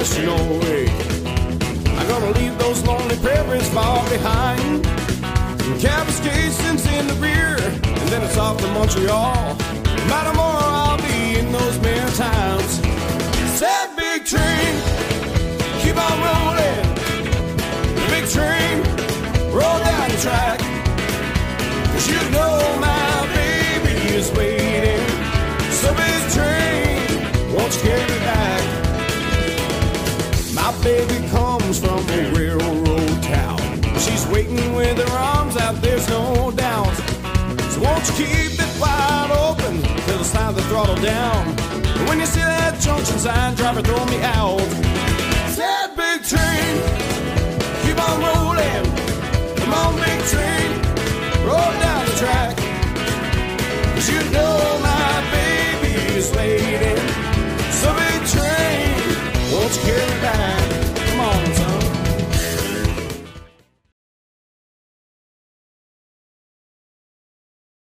question, no way. I'm gonna leave those lonely prairies far behind. Kapuskason's in the rear, and then it's off to Montreal. Matamora, I'll be in those Maritimes. That big train, keep on rolling. The big train, roll down the track. 'Cause you know my baby is waiting. So big train, won't you carry me back? My baby comes from a railroad town. She's waiting with her arms out, there's no doubt. So won't you keep it wide open till it's time to throttle down. And when you see that junction sign, driver, throw me out. That big train, keep on rolling. Come on, big train, roll down the track. 'Cause you know my baby is waiting. So big train, won't you carry